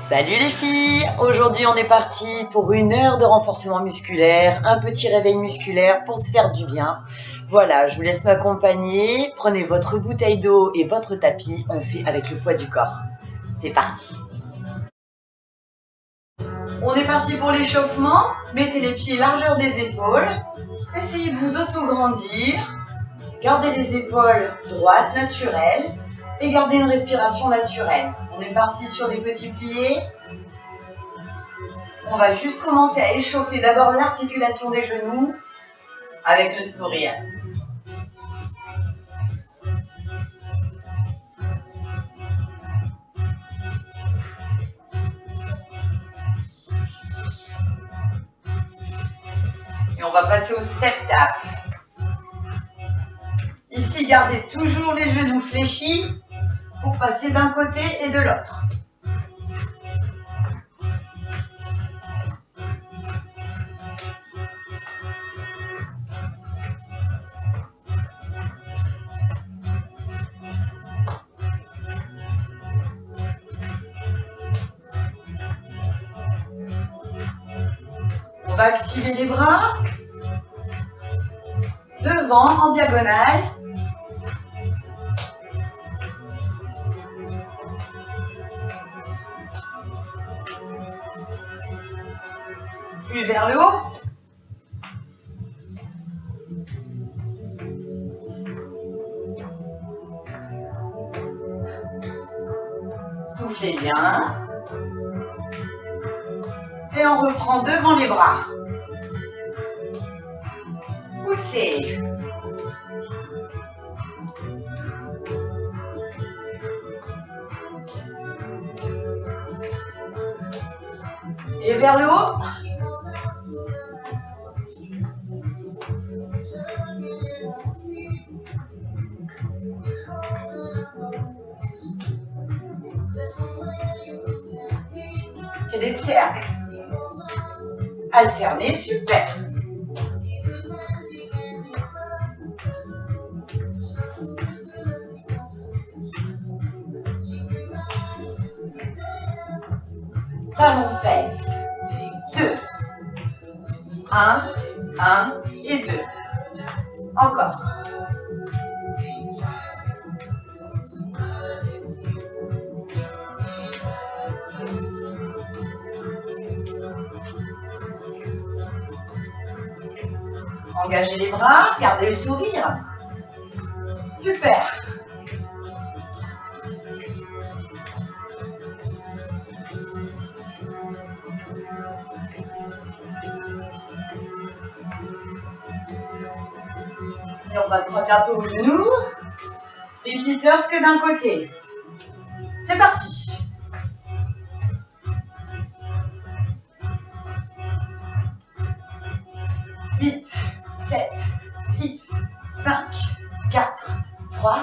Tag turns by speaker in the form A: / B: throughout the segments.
A: Salut les filles! Aujourd'hui on est parti pour une heure de renforcement musculaire, un petit réveil musculaire pour se faire du bien. Voilà, je vous laisse m'accompagner. Prenez votre bouteille d'eau et votre tapis, on fait avec le poids du corps. C'est parti! On est parti pour l'échauffement. Mettez les pieds largeur des épaules. Essayez de vous auto-grandir. Gardez les épaules droites, naturelles. Et gardez une respiration naturelle. On est parti sur des petits pliés. On va juste commencer à échauffer d'abord l'articulation des genoux avec le sourire. Et on va passer au step tap. Ici, gardez toujours les genoux fléchis pour passer d'un côté et de l'autre. On va activer les bras devant en diagonale. Puis vers le haut. Soufflez bien. Et on reprend devant les bras. Poussez. Et vers le haut. Et des cercles. Alternez, super. Talons fesses. 2. 1 et 2. Encore. Engagez les bras, gardez le sourire. Super. Et on passera bientôt aux genoux. Et Peters que d'un côté. C'est parti. Huit, 7, 6, 5, 4, 3,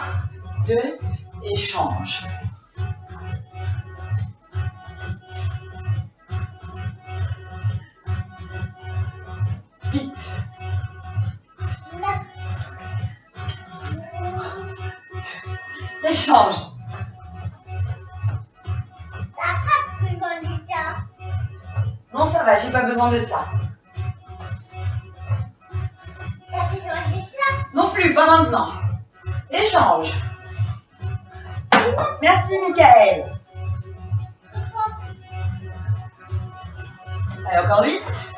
A: 2, et change. Vite. Échange. Non, ça va, j'ai pas besoin de ça. Non plus, pas maintenant. Échange. Merci, Michael. Allez, encore 8.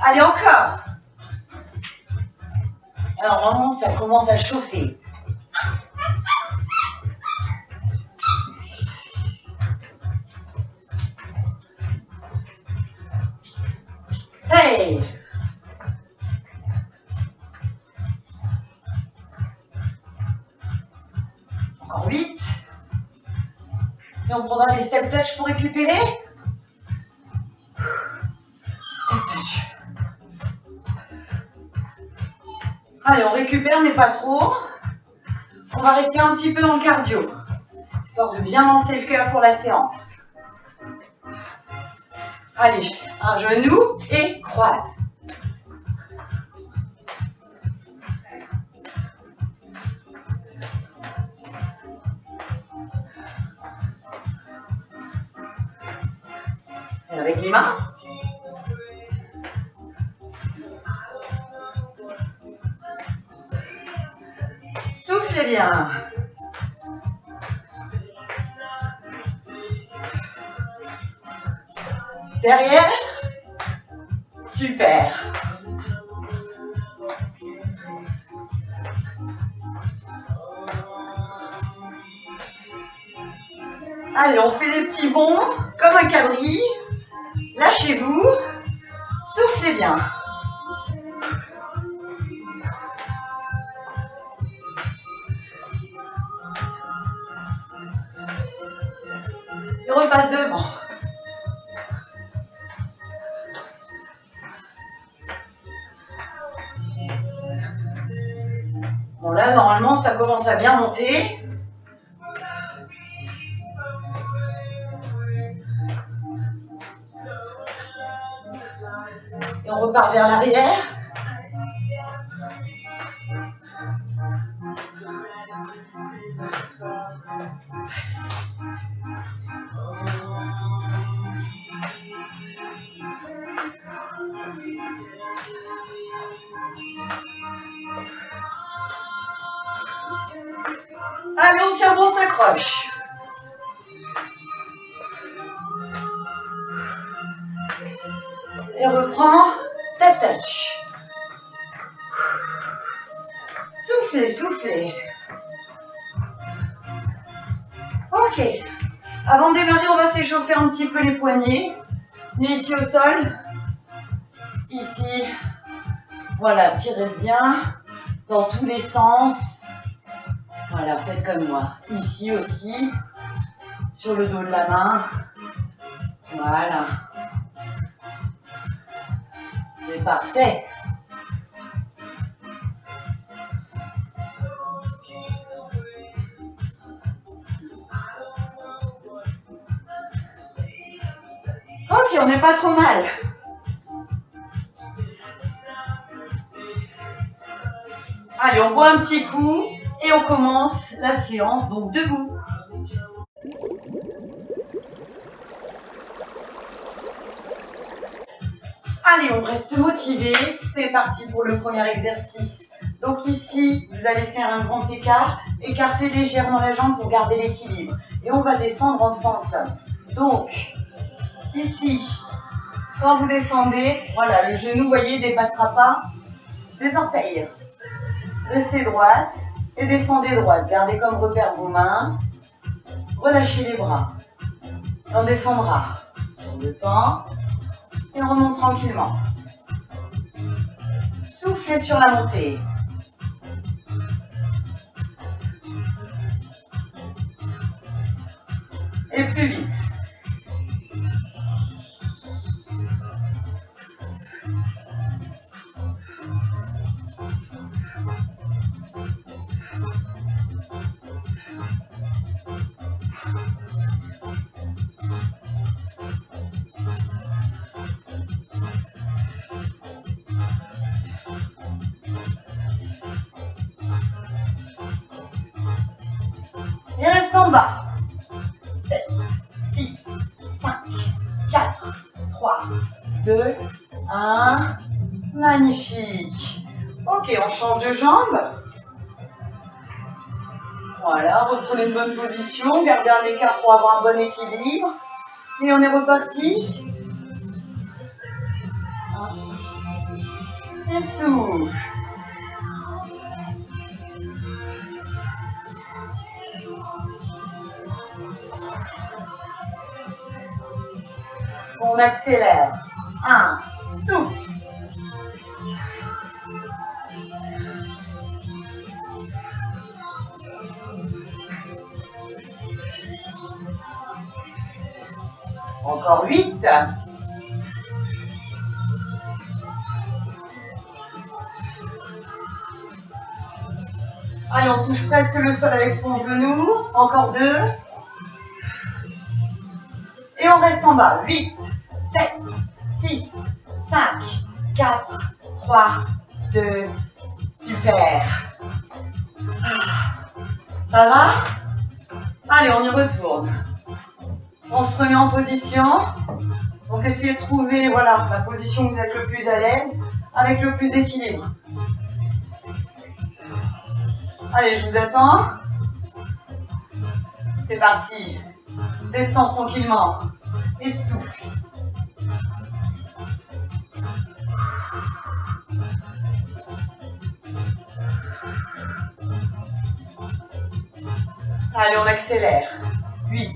A: Allez, encore. Alors, normalement, ça commence à chauffer. Hey! Encore 8. Et on prendra des step touch pour récupérer. Step touch. Allez, on récupère, mais pas trop. On va rester un petit peu dans le cardio, histoire de bien lancer le cœur pour la séance. Allez, un genou et croise. avec les mains. Soufflez bien. Derrière. Super. Allez, on fait des petits bonds comme un cabri. Lâchez-vous. Soufflez bien. Et repasse devant. Bon là, normalement, ça commence à bien monter. Et on repart vers l'arrière. Allez, on tient bon, on s'accroche. Et reprend, step touch. Soufflez, soufflez. Ok. Avant de démarrer, on va s'échauffer un petit peu les poignets. Ni ici au sol. Ici. Voilà, tirez bien. Dans tous les sens. Voilà, faites comme moi. Ici aussi. Sur le dos de la main. Voilà. C'est parfait. Ok, on n'est pas trop mal. Allez, on boit un petit coup et on commence la séance, donc debout. Allez, on reste motivé. C'est parti pour le premier exercice. Donc ici, vous allez faire un grand écart. Écartez légèrement la jambe pour garder l'équilibre. Et on va descendre en fente. Donc, ici, quand vous descendez, voilà, le genou, vous voyez, ne dépassera pas les orteils. Restez droite et descendez droite. Gardez comme repère vos mains. Relâchez les bras. Et on descendra sur le temps. Et on remonte tranquillement. Soufflez sur la montée. Et plus vite. Et reste en bas. 7, 6, 5, 4, 3, 2, 1. Magnifique. Ok, on change de jambe. Voilà, reprenez une bonne position. Gardez un écart pour avoir un bon équilibre. Et on est reparti. Et souffle. On accélère. 1, souffle. Encore 8. Allez, on touche presque le sol avec son genou. Encore 2. Et on reste en bas. 8, 7, 6, 5, 4, 3, 2. Super. Ça va? Allez, on y retourne. On se remet en position. Donc essayez de trouver voilà, la position où vous êtes le plus à l'aise, avec le plus d'équilibre. Allez, je vous attends. C'est parti. Descends tranquillement. Et souffle. Allez, on accélère. 8.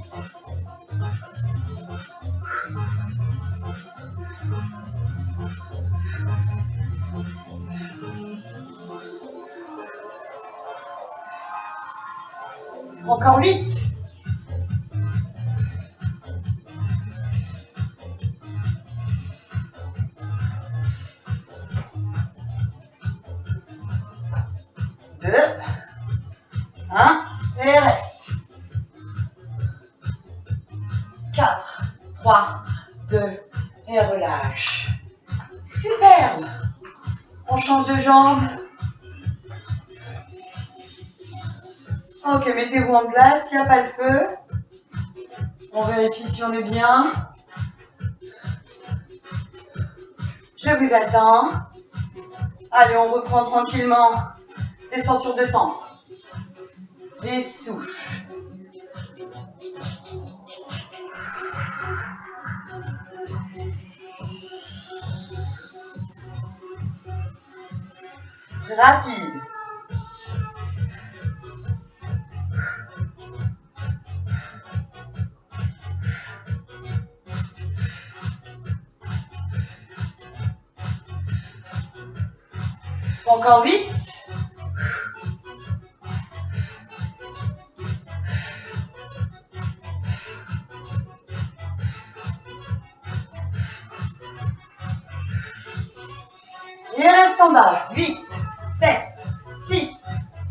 A: Encore 8. 2. 1. Et reste. 4, 3, 2, et relâche. Superbe. On change de jambe. Ok, mettez-vous en place, il n'y a pas le feu. On vérifie si on est bien. Je vous attends. Allez, on reprend tranquillement. Descends sur 2 temps. Et souffle. Rapide. Encore 8. Et reste en bas. 8, 7, 6,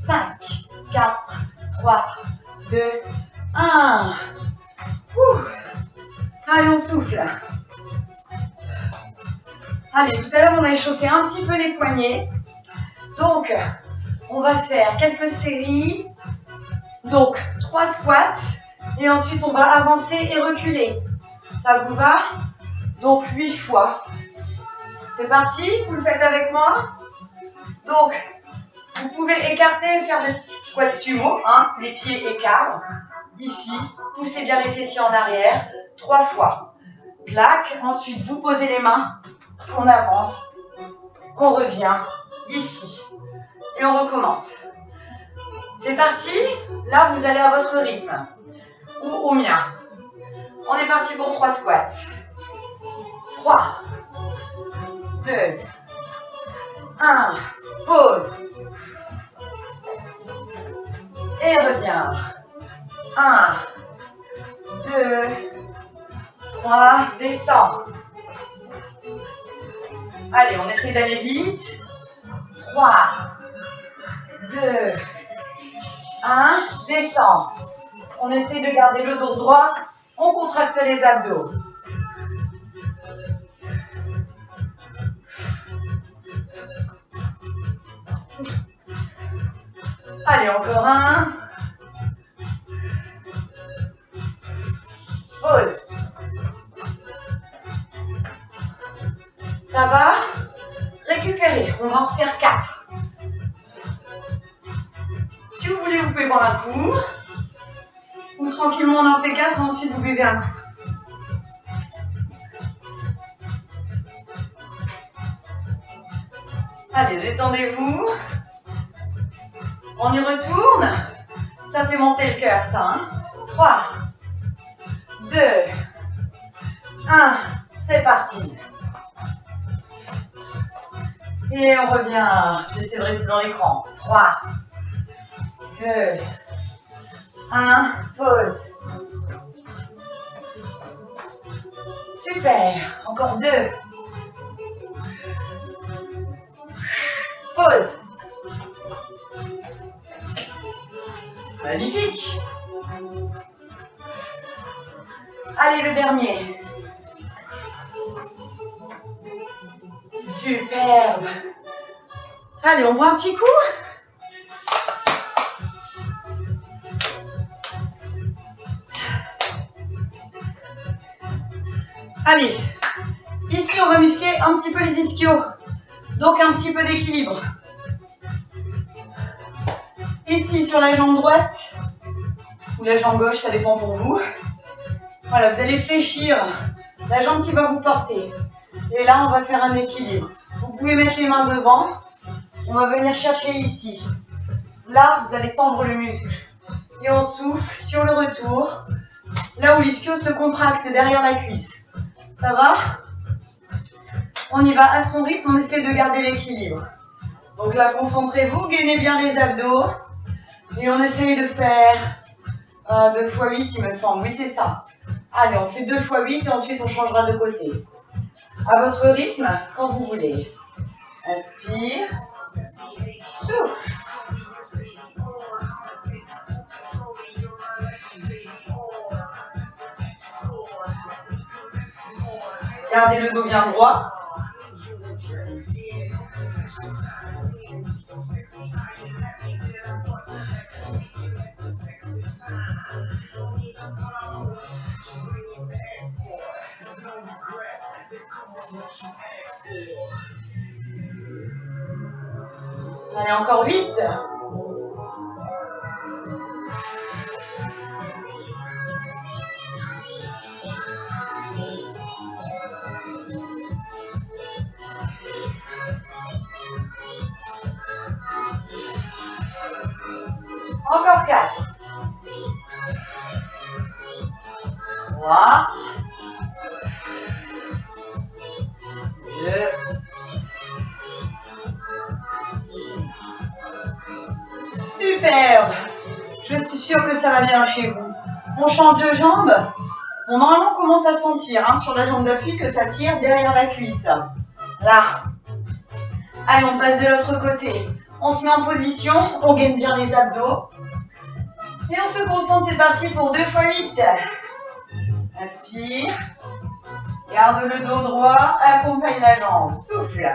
A: 5, 4, 3, 2, 1. Allez, on souffle. Allez, tout à l'heure, on a échauffé un petit peu les poignets. Donc, on va faire quelques séries. Donc, 3 squats. Et ensuite, on va avancer et reculer. Ça vous va? Donc, 8 fois. C'est parti, vous le faites avec moi. Donc, vous pouvez écarter et faire des squats sumo, hein, les pieds écarts. Ici, poussez bien les fessiers en arrière, 3 fois. Clac, ensuite vous posez les mains, on avance, on revient, ici. Et on recommence. C'est parti, là vous allez à votre rythme, ou au mien. On est parti pour 3 squats. 3, 2, 1, pause. Et reviens. 1, 2, 3, descends. Allez, on essaie d'aller vite. 3, 2, 1, descends. On essaie de garder le dos droit. On contracte les abdos. Allez, encore un. Pause. Ça va? Récupérez. On va en faire 4. Si vous voulez, vous pouvez boire un coup. Ou tranquillement, on en fait 4 et ensuite vous buvez un coup. Allez, détendez-vous. On y retourne. Ça fait monter le cœur, ça. Hein. 3, 2, 1. C'est parti. Et on revient. J'essaie de rester dans l'écran. 3, 2, 1. Pause. Super. Encore 2. Pause. Magnifique. Allez, le dernier. Superbe. Allez, on boit un petit coup. Allez, ici on va muscler un petit peu les ischios, donc un petit peu d'équilibre. Ici sur la jambe droite, ou la jambe gauche, ça dépend pour vous. Voilà, vous allez fléchir la jambe qui va vous porter. Et là, on va faire un équilibre. Vous pouvez mettre les mains devant. On va venir chercher ici. Là, vous allez tendre le muscle. Et on souffle sur le retour, là où l'ischio se contracte derrière la cuisse. Ça va? On y va à son rythme, on essaie de garder l'équilibre. Donc là, concentrez-vous, gainez bien les abdos. Et on essaye de faire 2 x 8, il me semble. Oui, c'est ça. Allez, on fait 2 x 8 et ensuite on changera de côté. À votre rythme, quand vous voulez. Inspire. Souffle. Gardez le dos bien droit. Allez, encore 8. Encore 4. 3. 2. Superbe. Je suis sûre que ça va bien chez vous. On change de jambe. Bon, normalement, on commence à sentir sur la jambe d'appui que ça tire derrière la cuisse. Là. Allez, on passe de l'autre côté. On se met en position, on gaine bien les abdos. Et on se concentre, c'est parti pour 2 x 8. Inspire. Garde le dos droit, accompagne la jambe. Souffle.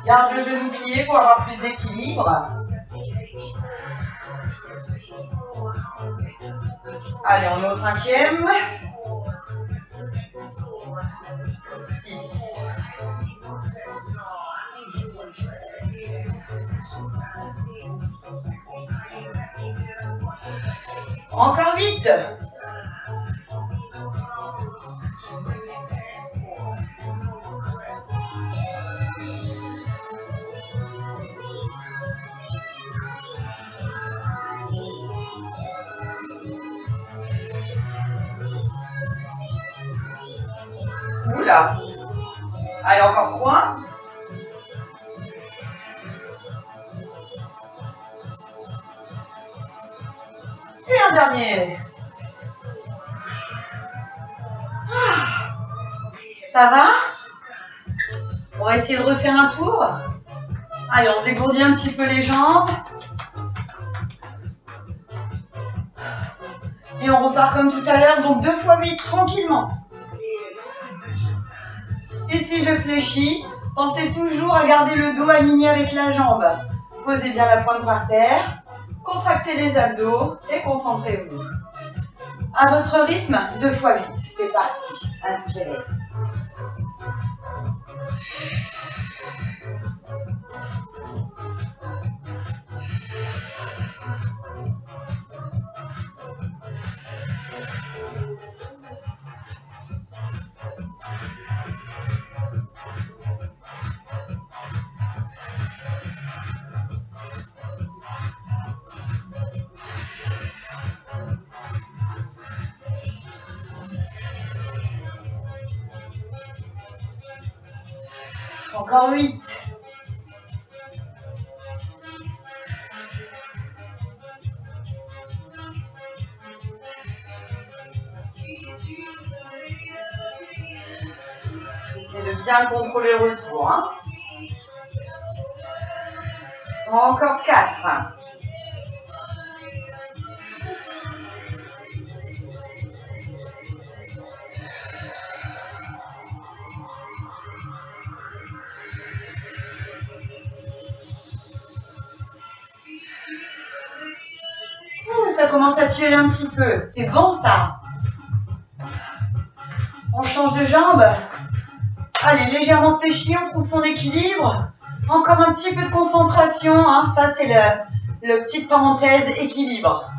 A: Garde le genou plié pour avoir plus d'équilibre. Allez, on est au 5e. 6. Encore 8. Oula. Allez, encore 3. Et un dernier. Ça va? On va essayer de refaire un tour. Allez, on se dégourdit un petit peu les jambes. Et on repart comme tout à l'heure, donc 2 x 8, tranquillement. Et si je fléchis, pensez toujours à garder le dos aligné avec la jambe. Posez bien la pointe par terre, contractez les abdos et concentrez-vous. À votre rythme, 2 x 8, c'est parti. Inspirez. Encore 8. Essayez de bien contrôler le retour. Encore 4. commence à tirer un petit peu. C'est bon ça. On change de jambe. Allez, légèrement fléchi, on trouve son équilibre. Encore un petit peu de concentration. Hein. Ça, c'est le petite parenthèse équilibre.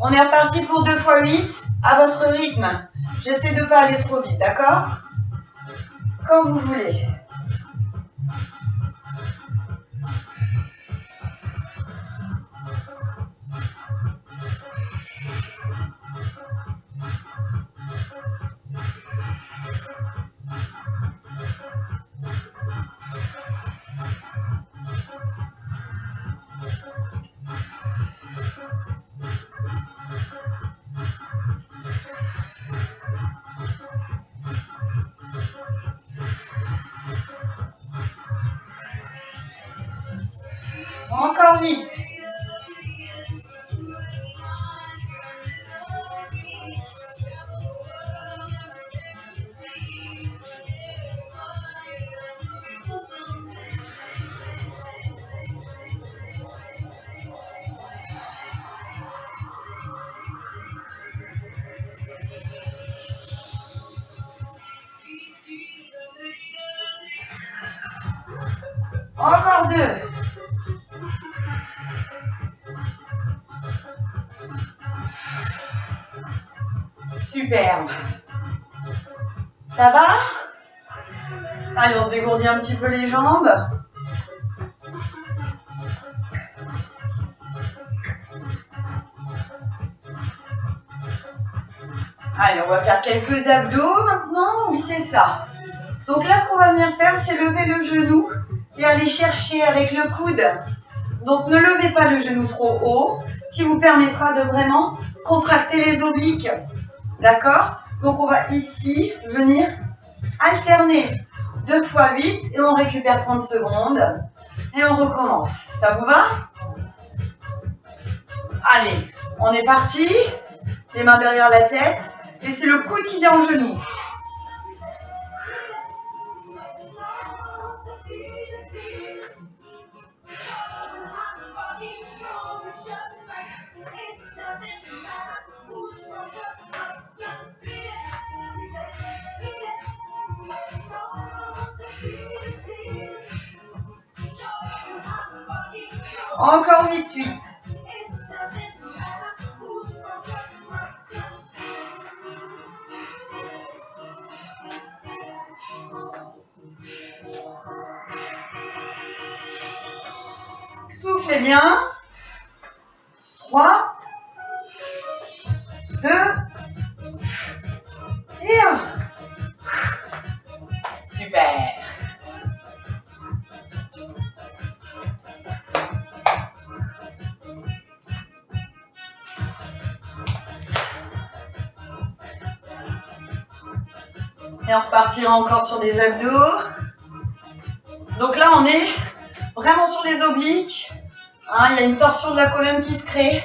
A: On est reparti pour 2 x 8 à votre rythme. J'essaie de ne pas aller trop vite, d'accord? Quand vous voulez. Encore 8. Encore 2. Superbe. Ça va? Allez, on se dégourdit un petit peu les jambes. Allez, on va faire quelques abdos maintenant. Oui, c'est ça. Donc là, ce qu'on va venir faire, c'est lever le genou et aller chercher avec le coude. Donc, ne levez pas le genou trop haut, ce qui vous permettra de vraiment contracter les obliques. D'accord? Donc, on va ici venir alterner 2 x 8 et on récupère 30 secondes. Et on recommence. Ça vous va? Allez, on est parti. Les mains derrière la tête. Et c'est le coude qui vient au genou. Encore 8. Soufflez bien. 3, 2 et 1. Super. Et on repartira encore sur des abdos. Donc là, on est vraiment sur les obliques. Hein, il y a une torsion de la colonne qui se crée.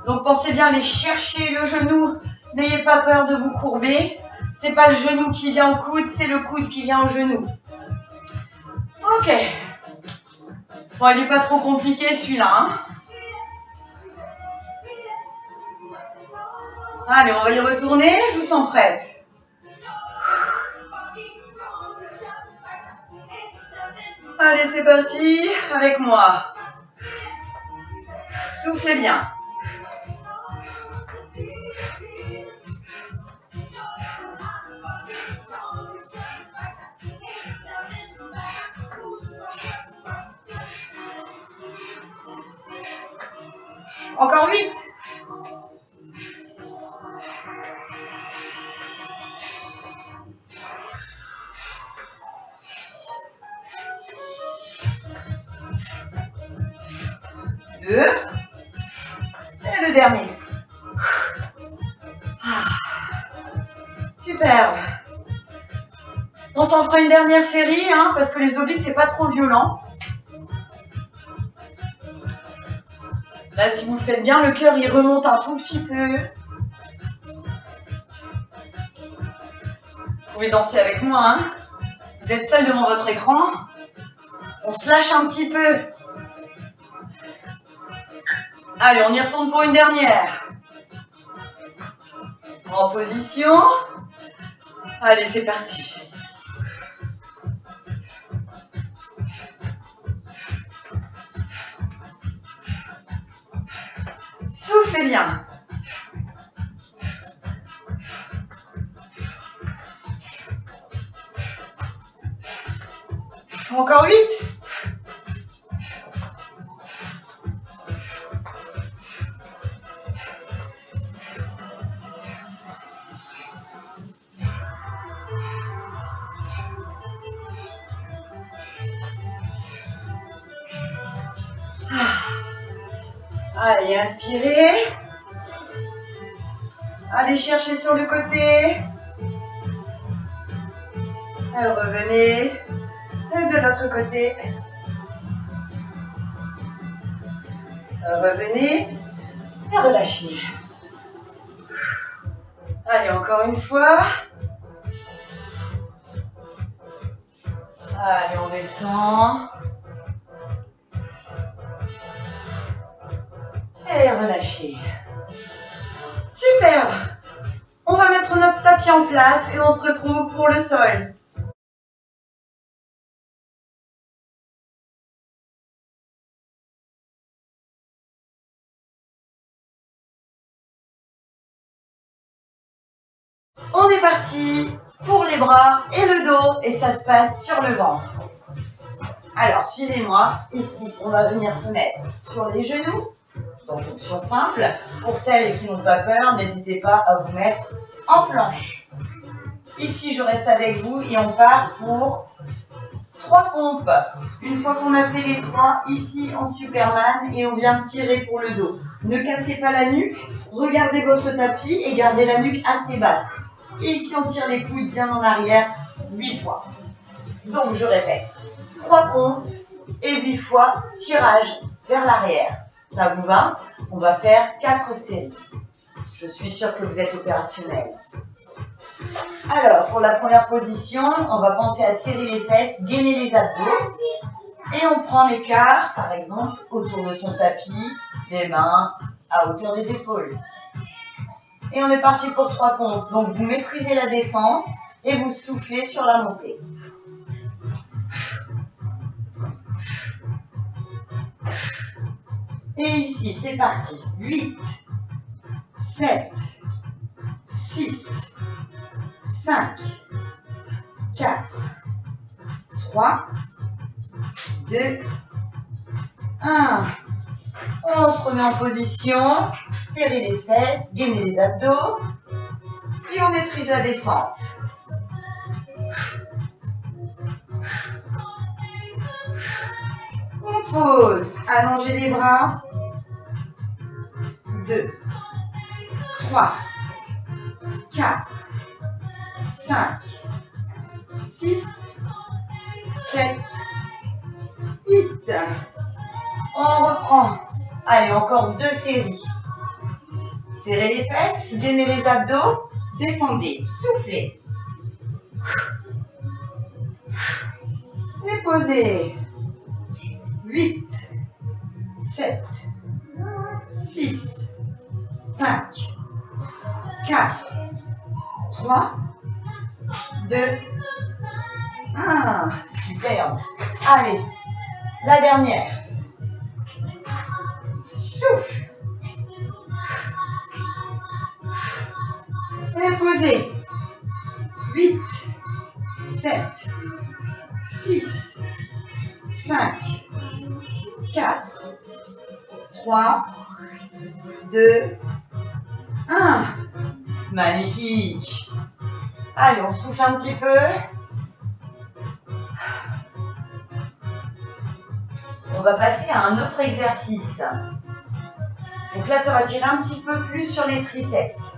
A: Donc pensez bien à aller chercher le genou. N'ayez pas peur de vous courber. C'est pas le genou qui vient au coude, c'est le coude qui vient au genou. Ok. Bon, il n'est pas trop compliqué celui-là. Hein. Allez, on va y retourner. Je vous sens prête. Allez, c'est parti avec moi. Soufflez bien. Encore 8. Et le dernier. Superbe. On s'en fera une dernière série, hein, parce que les obliques, c'est pas trop violent. Là, si vous le faites bien, le cœur, il remonte un tout petit peu. Vous pouvez danser avec moi, hein. Vous êtes seul devant votre écran. On se lâche un petit peu. Allez, on y retourne pour une dernière. En position. Allez, c'est parti. Soufflez bien. Encore 8. Allez, inspirez. Allez chercher sur le côté. Revenez. Et de l'autre côté. Revenez. Et relâchez. Allez, encore une fois. Allez, on descend. Et relâchez. Super. On va mettre notre tapis en place et on se retrouve pour le sol. On est parti pour les bras et le dos et ça se passe sur le ventre. Alors, suivez-moi. Ici, on va venir se mettre sur les genoux. Donc, option simple. Pour celles qui n'ont pas peur, n'hésitez pas à vous mettre en planche. Ici, je reste avec vous et on part pour 3 pompes. Une fois qu'on a fait les 3, ici en Superman et on vient tirer pour le dos. Ne cassez pas la nuque, regardez votre tapis et gardez la nuque assez basse. Et ici, on tire les coudes bien en arrière 8 fois. Donc, je répète, 3 pompes et 8 fois tirage vers l'arrière. Ça vous va? On va faire 4 séries. Je suis sûre que vous êtes opérationnels. Alors, pour la première position, on va penser à serrer les fesses, gainer les abdos. Et on prend l'écart, par exemple, autour de son tapis, les mains à hauteur des épaules. Et on est parti pour 3 pompes. Donc, vous maîtrisez la descente et vous soufflez sur la montée. Et ici, c'est parti. 8, 7, 6, 5, 4, 3, 2, 1. On se remet en position, serrez les fesses, gainez les abdos, et on maîtrise la descente. On pose, allongez les bras. 2, 3, 4, 5, 6, 7, 8. On reprend. Allez, encore 2 séries. Serrez les fesses, gainez les abdos, descendez, soufflez. Et posez. 8, 7, 6, 5, 4, 3, 2, 1. Superbe. Allez, la dernière. Souffle. Et posez. 8, 7, 6, 5, 4, 3, 2, 1. Magnifique. Allez, on souffle un petit peu. On va passer à un autre exercice. Donc là, ça va tirer un petit peu plus sur les triceps.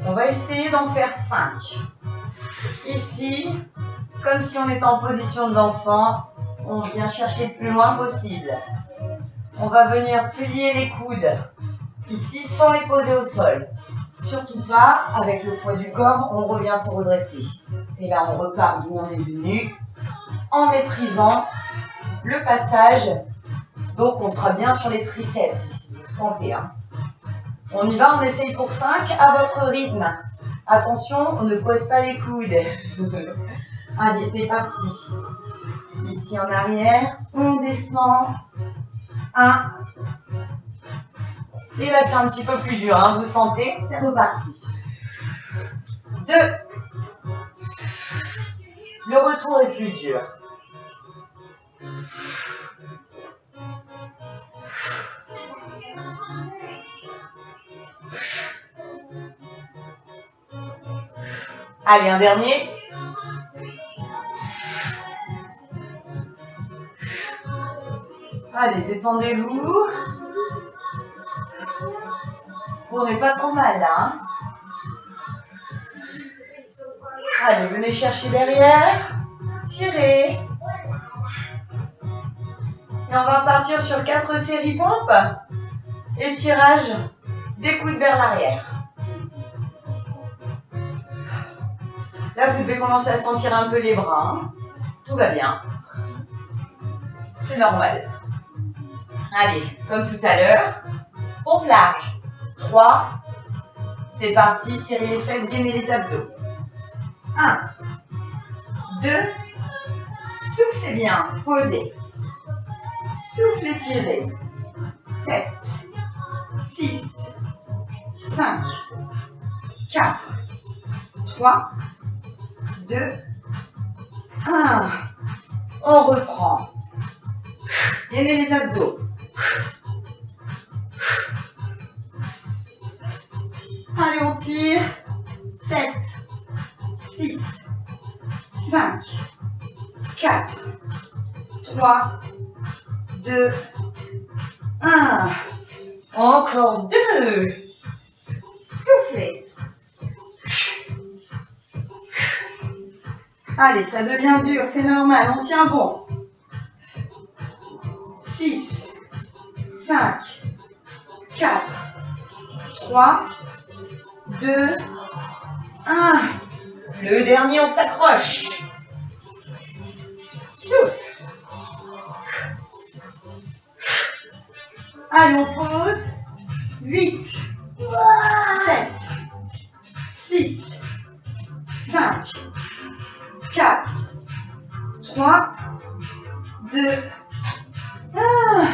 A: On va essayer d'en faire 5. Ici, comme si on était en position d'enfant, on vient chercher le plus loin possible. On va venir plier les coudes, ici sans les poser au sol. Surtout pas, avec le poids du corps, on revient se redresser. Et là, on repart d'où on est venu, en maîtrisant le passage Donc, on sera bien sur les triceps ici, vous sentez. Hein. On y va, on essaye pour 5 à votre rythme. Attention, on ne pose pas les coudes. Allez, c'est parti. Ici en arrière, on descend. 1. Et là, c'est un petit peu plus dur, hein, vous sentez, c'est reparti. 2. Le retour est plus dur. Allez, un dernier. Allez, détendez-vous. On n'est pas trop mal là. Hein. Allez, venez chercher derrière. Tirez. Et on va partir sur 4 séries pompes. Étirage des coudes vers l'arrière. Là, vous devez commencer à sentir un peu les bras. Hein. Tout va bien. C'est normal. Allez, comme tout à l'heure, pompe large. 3. C'est parti, serrez les fesses, gainez les abdos. 1. 2. Soufflez bien, posez. Soufflez, tirez. 7. 6. 5. 4. 3. 2. 1. On reprend. Gainez les abdos. Allez, on tire. 7, 6, 5, 4, 3, 2, 1. Encore 2. Soufflez. Allez, ça devient dur, c'est normal, on tient bon. 6, 5, 4, 3, 2, 1. Le dernier, on s'accroche. Souffle. Allez, on pose. 8, 7, 6, 5, 4, 3, 2, 1.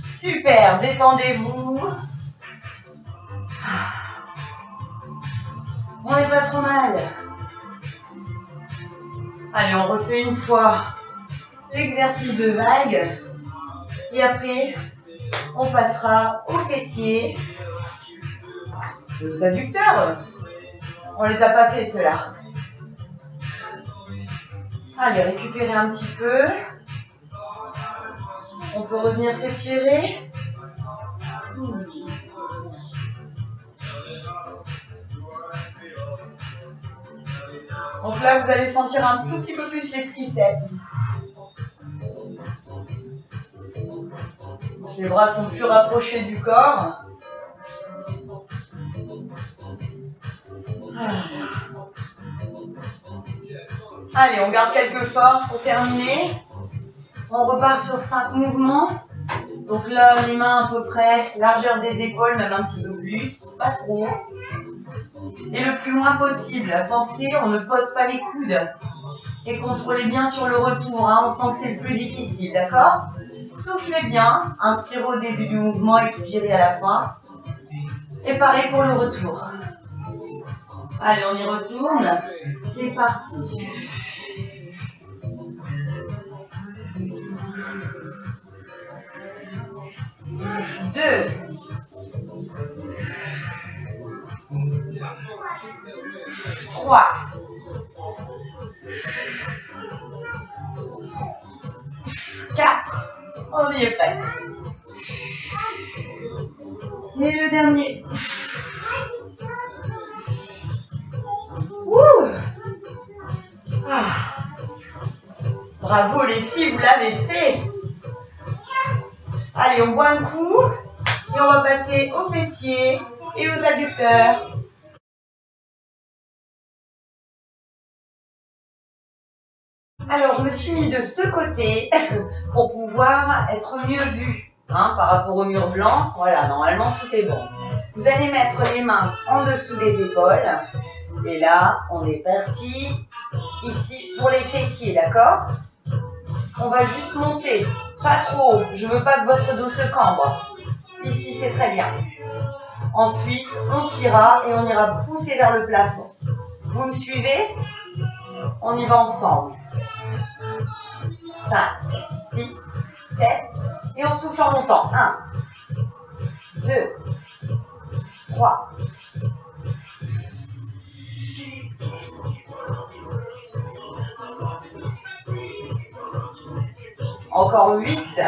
A: Super, détendez-vous. On n'est pas trop mal. Allez, on refait une fois l'exercice de vague. Et après, on passera aux fessiers et aux adducteurs. On les a pas fait, ceux-là. Allez, récupérez un petit peu. On peut revenir s'étirer. Donc là, vous allez sentir un tout petit peu plus les triceps. Les bras sont plus rapprochés du corps. Allez, on garde quelques forces pour terminer. On repart sur 5 mouvements. Donc là, les mains à peu près, largeur des épaules, même un petit peu plus, pas trop. Et le plus loin possible. Pensez, on ne pose pas les coudes. Et contrôlez bien sur le retour, hein. On sent que c'est le plus difficile, d'accord? Soufflez bien, inspirez au début du mouvement, expirez à la fin. Et pareil pour le retour. Allez, on y retourne. C'est parti. 2. 3. 4. On y est presque. Et le dernier. Ouh. Ah. Bravo les filles, vous l'avez fait. Allez, on boit un coup et on va passer aux fessiers et aux adducteurs. Alors, je me suis mis de ce côté pour pouvoir être mieux vue. Hein, par rapport au mur blanc, voilà, normalement tout est bon. Vous allez mettre les mains en dessous des épaules. Et là, on est parti. Ici, pour les fessiers, d'accord? On va juste monter, pas trop haut. Je veux pas que votre dos se cambre. Ici, c'est très bien. Ensuite, on pliera et on ira pousser vers le plafond. Vous me suivez? On y va ensemble. 5, 6, 7. Et on souffle en montant. 1, 2, 3. Encore 8.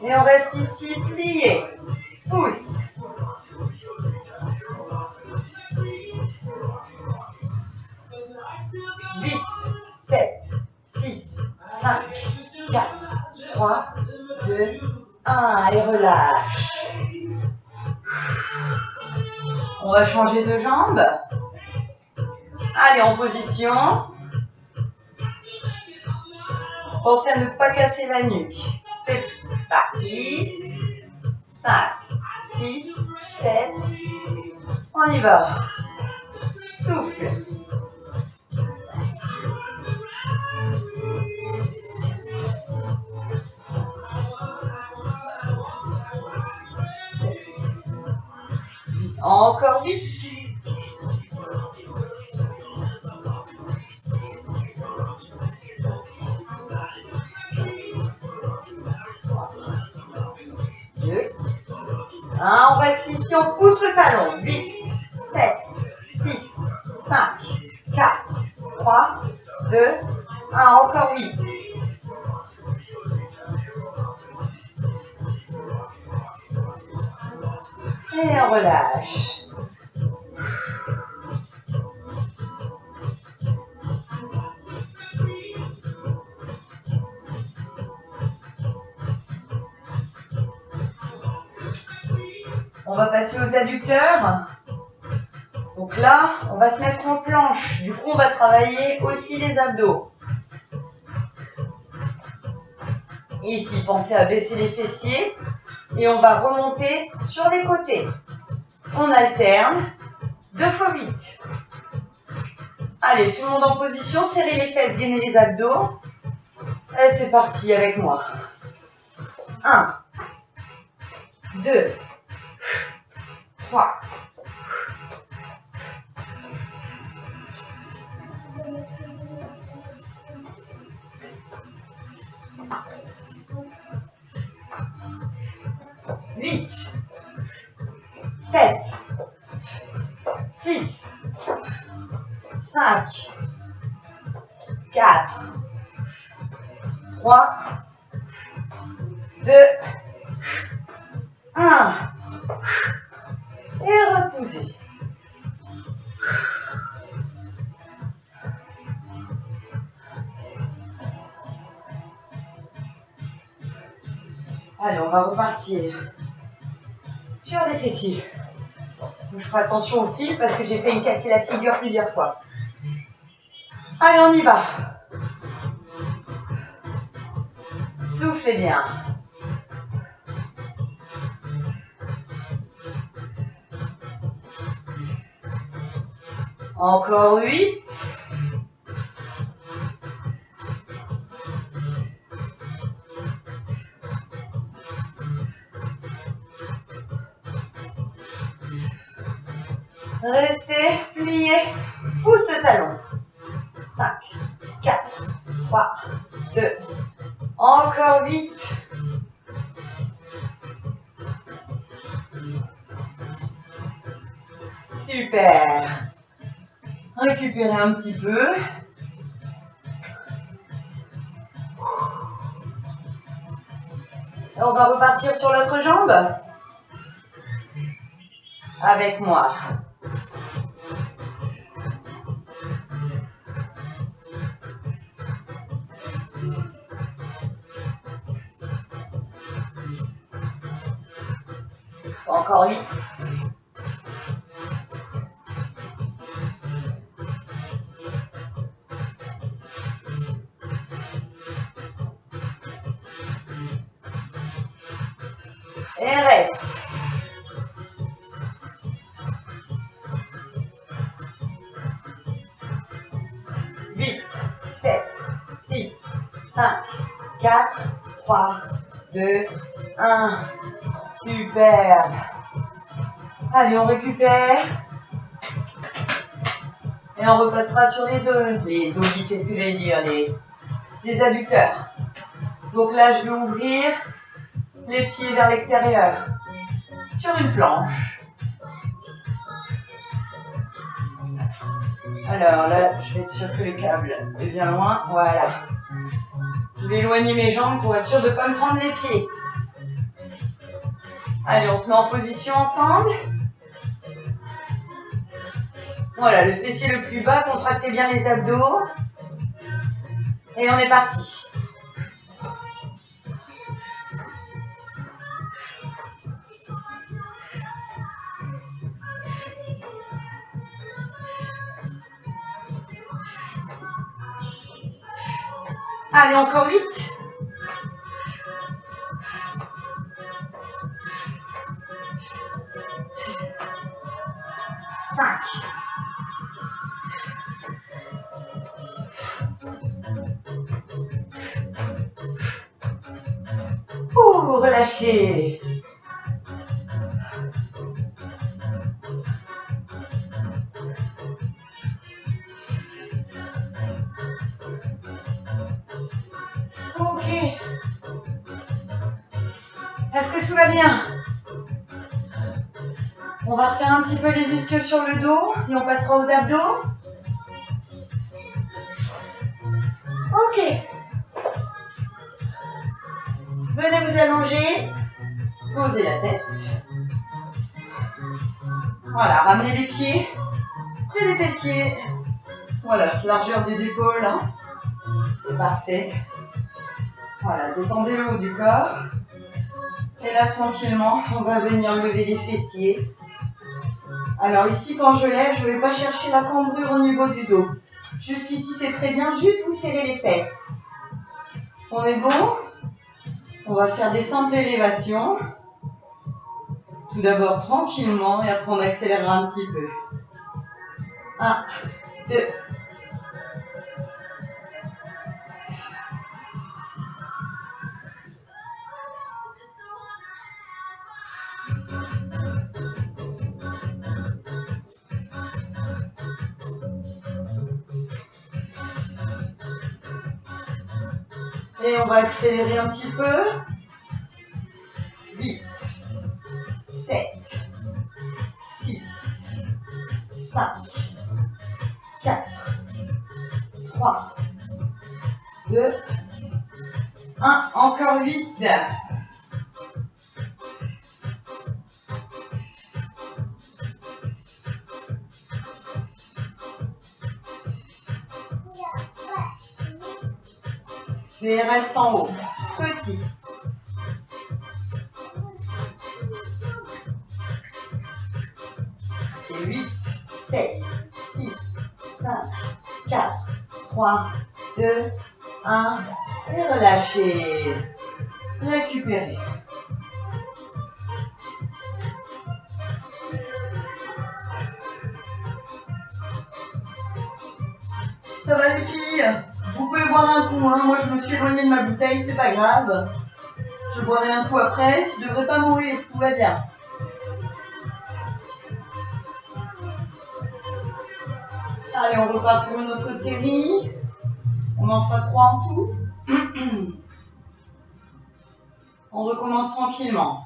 A: Et on reste ici plié. Pousse. 8, 7, 6, 5, 4, 3, 2, 1. Et relâche. On va changer de jambe. Allez, en position. Pensez à ne pas casser la nuque. C'est parti. 5, 6, 7. On y va. Souffle. Encore 8. 2, 1. On reste ici, on pousse le talon. 8, 7, 6, 5, 4, 3, 2, 1. Encore 8. Et on relâche. On va passer aux adducteurs. Donc là, on va se mettre en planche. Du coup, on va travailler aussi les abdos. Ici, pensez à baisser les fessiers. Et on va remonter sur les côtés. On alterne. 2 fois 8. Allez, tout le monde en position. Serrez les fesses, gainez les abdos. Et c'est parti avec moi. 1, 2, 3. 8, 7, 6, 5, 4, 3, 2, 1. Et repoussez. Allez, on va repartir sur les fessiers. Je ferai attention au fil parce que j'ai failli me casser la figure plusieurs fois. Allez, on y va. Soufflez bien. Encore 8. Restez pliés. Pousse le talon. 5, 4, 3, 2. Encore 8. Super. Récupérez un petit peu. Et on va repartir sur l'autre jambe. Avec moi. Encore 8. Et reste. 8, 7, 6, 5, 4, 3, 2, 1. Super. Allez, on récupère. Et on repassera sur les obliques, qu'est-ce que j'allais dire, les adducteurs. Donc là, je vais ouvrir les pieds vers l'extérieur sur une planche. Alors là, je vais être sûr que le câble est bien loin. Voilà. Je vais éloigner mes jambes pour être sûr de ne pas me prendre les pieds. Allez, on se met en position ensemble. Voilà, le fessier le plus bas, contractez bien les abdos. Et on est parti. Allez, encore 8. 5. Ouh, relâchez. Ok. Est-ce que tout va bien? On va refaire un petit peu les ischios sur le dos et on passera aux abdos. Ok. Venez vous allonger. Posez la tête. Voilà, ramenez les pieds près des fessiers. Voilà, largeur des épaules. Hein. C'est parfait. Voilà, détendez le haut du corps. Et là, tranquillement, on va venir lever les fessiers. Alors ici, quand je lève, je ne vais pas chercher la cambrure au niveau du dos. Jusqu'ici, c'est très bien. Juste vous serrez les fesses. On est bon? On va faire des simples élévations. Tout d'abord tranquillement et après on accélérera un petit peu. 1, 2. Et on va accélérer un petit peu. 8, 7, 6, 5, 4, 3, 2, 1. Encore 8. Et reste en haut. Petit. Et 8, 7, 6, 5, 4, 3, 2, 1. Et relâchez. Récupérez. Ça va les filles? Vous pouvez boire un coup, hein. Moi je me suis éloignée de ma bouteille, c'est pas grave. Je boirai un coup après, je ne devrais pas mourir, tout va bien. Allez, on repart pour une autre série. On en fera 3 en tout. On recommence tranquillement.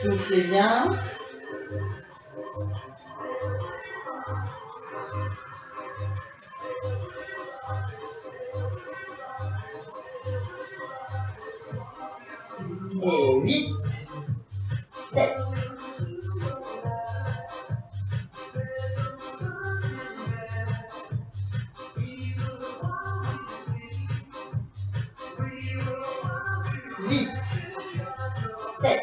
A: Soufflez bien. Et 8, 7, 8, 7,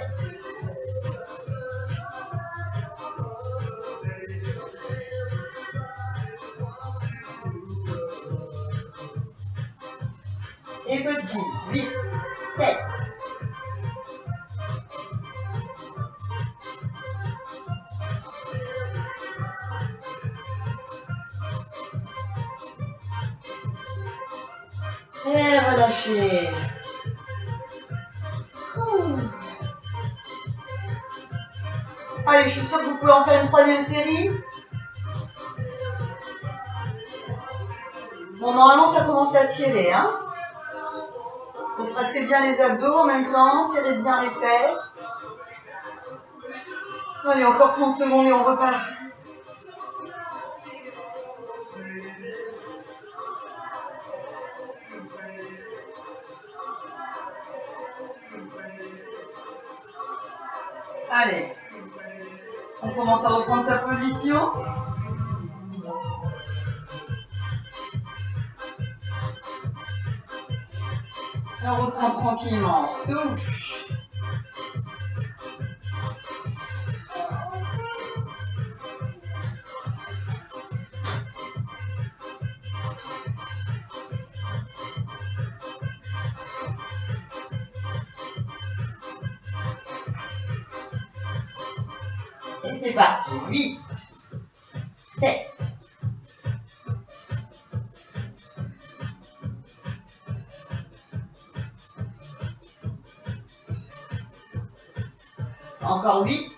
A: Et petit. 8, 7. Et relâchez. Allez, je suis sûre que vous pouvez en faire une troisième série. Bon, normalement, ça commence à tirer, hein. Contractez bien les abdos en même temps, serrez bien les fesses. Allez, encore 30 secondes et on repart. Allez, on commence à reprendre sa position. Et on reprend tranquillement. Souffle. Et c'est parti. 8, 7. Encore 8.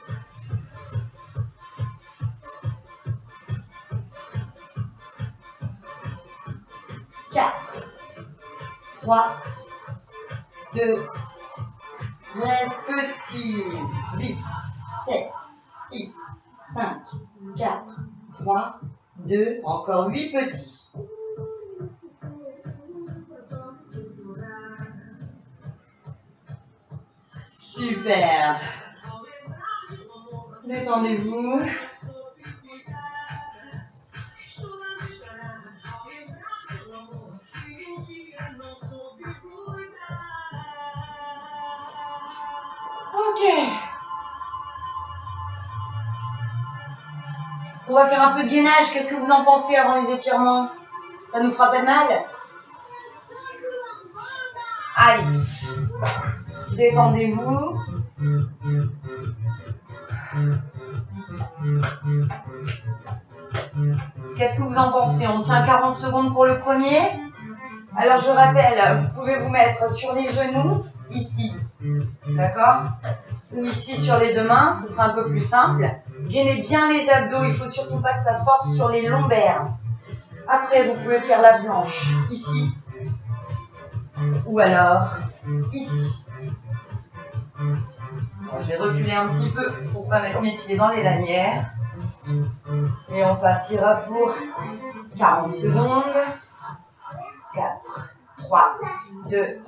A: 4, 3, 2, reste petit. 8, 7, 6, 5, 4, 3, 2, encore 8 petits. Super. Détendez-vous. Ok. On va faire un peu de gainage. Qu'est-ce que vous en pensez avant les étirements? Ça nous fera pas de mal? Allez. Détendez-vous. Qu'est-ce que vous en pensez? On tient 40 secondes pour le premier. Alors je rappelle, vous pouvez vous mettre sur les genoux, ici, d'accord? Ou ici sur les deux mains, ce sera un peu plus simple. Gainez bien les abdos, il ne faut surtout pas que ça force sur les lombaires. Après, vous pouvez faire la planche, ici. Ou alors, ici. Bon, je vais reculer un petit peu pour ne pas mettre mes pieds dans les lanières. Et on partira pour 40 secondes. 4, 3, 2,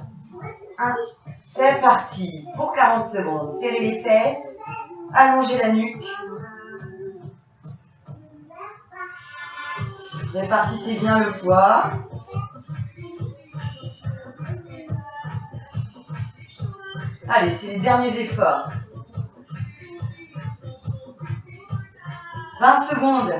A: 1. C'est parti pour 40 secondes. Serrez les fesses, allongez la nuque. Répartissez bien le poids. Allez, c'est les derniers efforts. 20 secondes.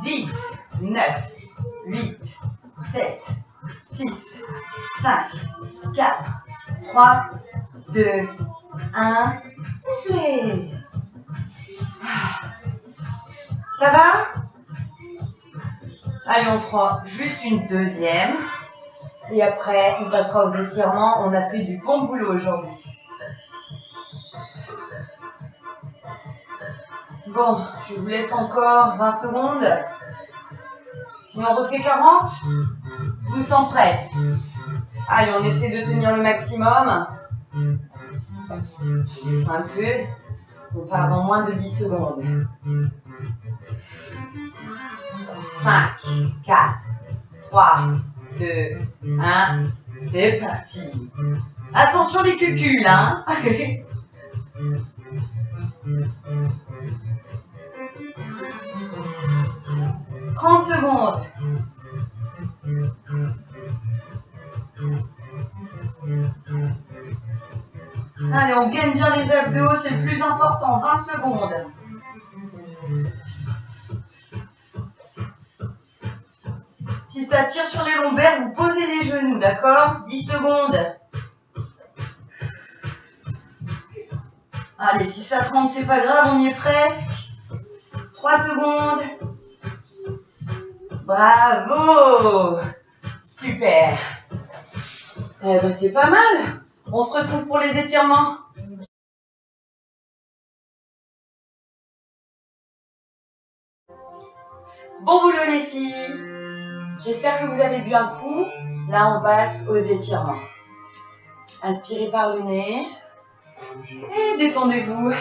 A: 10, 9, 8, 7, 6, 5, 4, 3, 2, 1. Soufflez. Ça va? Allez, on fera juste une deuxième. Et après, on passera aux étirements. On a fait du bon boulot aujourd'hui. Bon, je vous laisse encore 20 secondes. Et on refait 40. Vous sentez prête? Allez, on essaie de tenir le maximum. Je descends un peu. On part dans moins de 10 secondes. 5, 4, 3, 2, 1. C'est parti. Attention les cucules, hein. 30 secondes. Allez, on gaine bien les abdos, c'est le plus important. 20 secondes. Si ça tire sur les lombaires, vous posez les genoux, d'accord? 10 secondes. Allez, si ça tremble, c'est pas grave, on y est presque. 3 secondes. Bravo! Super. Eh ben, c'est pas mal. On se retrouve pour les étirements. Bon boulot les filles. J'espère que vous avez bu un coup. Là, on passe aux étirements. Inspirez par le nez. Et détendez-vous.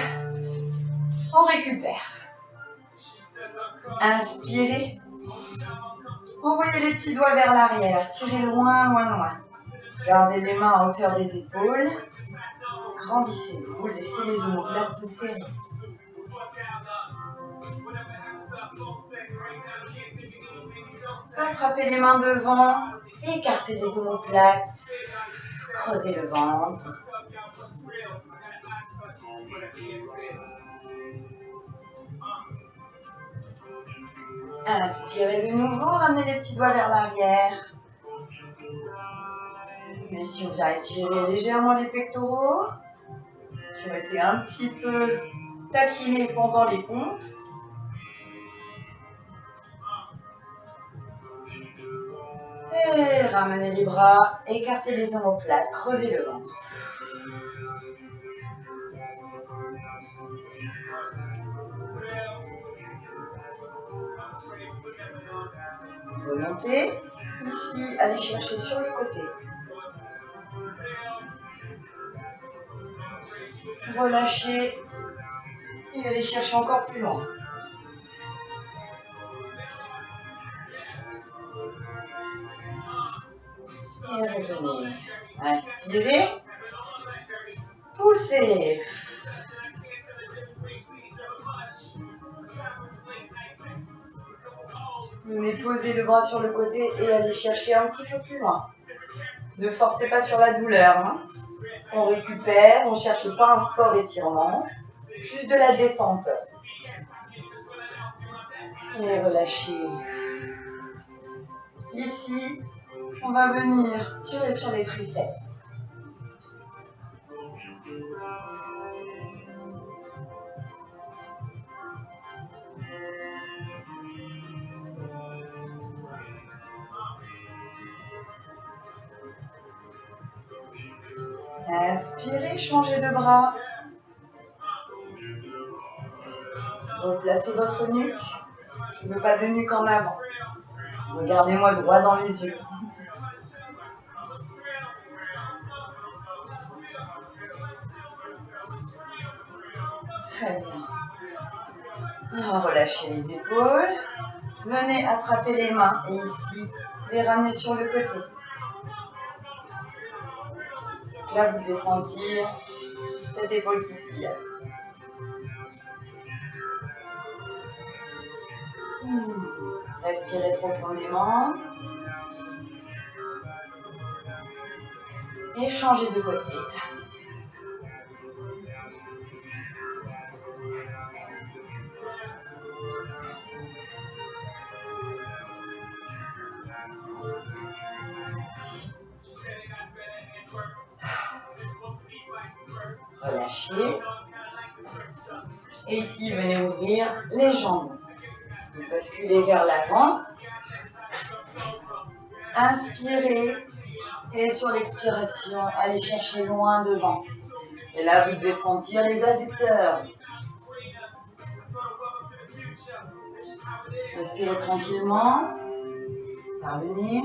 A: On récupère. Inspirez. Envoyez les petits doigts vers l'arrière. Tirez loin, loin, loin. Gardez les mains à hauteur des épaules. Grandissez-vous. Laissez les omoplates se serrer. Attrapez les mains devant. Écartez les omoplates. Creusez le ventre. Inspirez de nouveau, ramenez les petits doigts vers l'arrière. Et si on vient étirer légèrement les pectoraux, qui ont été un petit peu taquinés pendant les pompes. Et ramenez les bras, écartez les omoplates, creusez le ventre. Remontez. Ici, allez chercher sur le côté. Relâchez. Et allez chercher encore plus loin. Et revenez. Inspirez. Poussez. Venez poser le bras sur le côté et allez chercher un petit peu plus loin. Ne forcez pas sur la douleur. Hein. On récupère, on ne cherche pas un fort étirement, juste de la détente. Et relâchez. Ici, on va venir tirer sur les triceps. Inspirez, changez de bras. Replacez votre nuque. Je ne veux pas de nuque en avant. Regardez-moi droit dans les yeux. Très bien. Relâchez les épaules. Venez attraper les mains et ici, les ramener sur le côté. Là, vous devez sentir cette épaule qui tire. Respirez profondément. Et changez de côté. Relâchez. Et ici, venez ouvrir les jambes. Vous basculez vers l'avant. Inspirez. Et sur l'expiration, allez chercher loin devant. Et là, vous devez sentir les adducteurs. Inspirez tranquillement par le nez.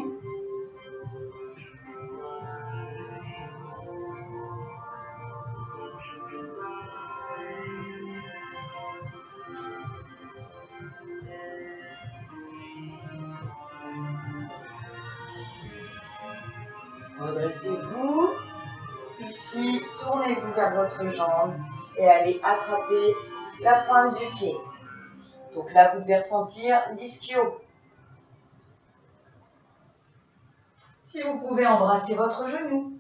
A: Redressez-vous. Ici, tournez-vous vers votre jambe et allez attraper la pointe du pied. Donc là, vous devez ressentir l'ischio. Si vous pouvez embrasser votre genou.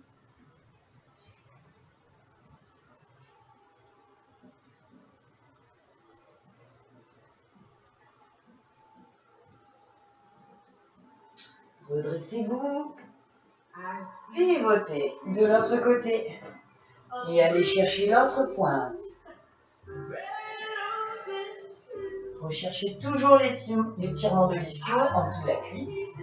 A: Redressez-vous. Pivotez de l'autre côté. Et allez chercher l'autre pointe. Recherchez toujours l'étirement de l'ischio en dessous de la cuisse.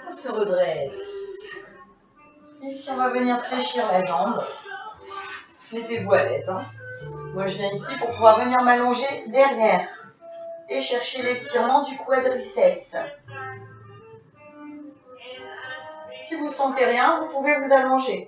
A: On se redresse. Ici, on va venir fléchir la jambe. Mettez-vous à l'aise. Moi, je viens ici pour pouvoir venir m'allonger derrière et chercher l'étirement du quadriceps. Si vous ne sentez rien, vous pouvez vous allonger.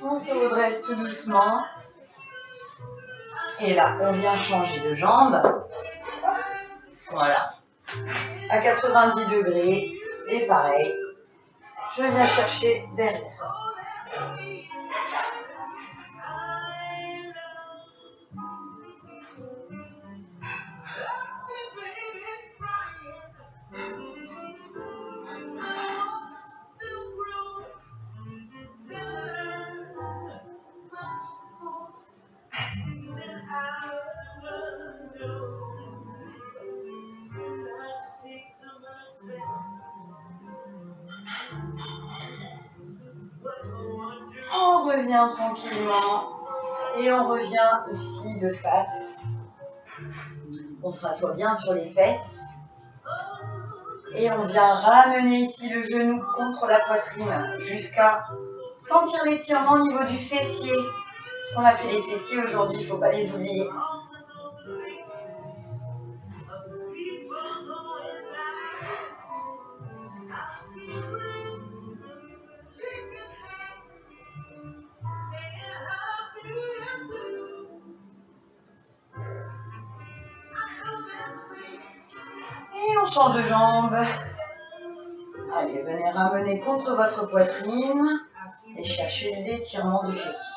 A: On se redresse tout doucement. Et là, on vient changer de jambe. Voilà. À 90 degrés. Et pareil, je viens chercher derrière. On revient tranquillement et on revient ici de face. On se rassoit bien sur les fesses et on vient ramener ici le genou contre la poitrine jusqu'à sentir l'étirement au niveau du fessier. Parce qu'on a fait les fessiers aujourd'hui, il ne faut pas les oublier. Et on change de jambe. Allez, venez ramener contre votre poitrine et cherchez l'étirement du fessier.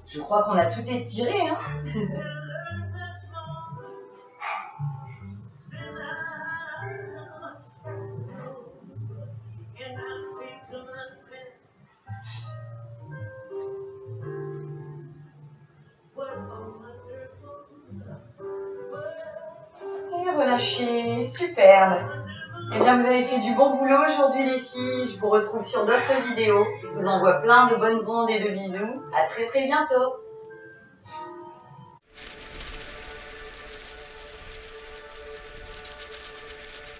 A: Je crois qu'on a tout étiré, hein. Et relâchez, superbe. Eh bien, vous avez fait du bon boulot aujourd'hui les filles. Je vous retrouve sur d'autres vidéos. Je vous envoie plein de bonnes ondes et de bisous. À très très bientôt.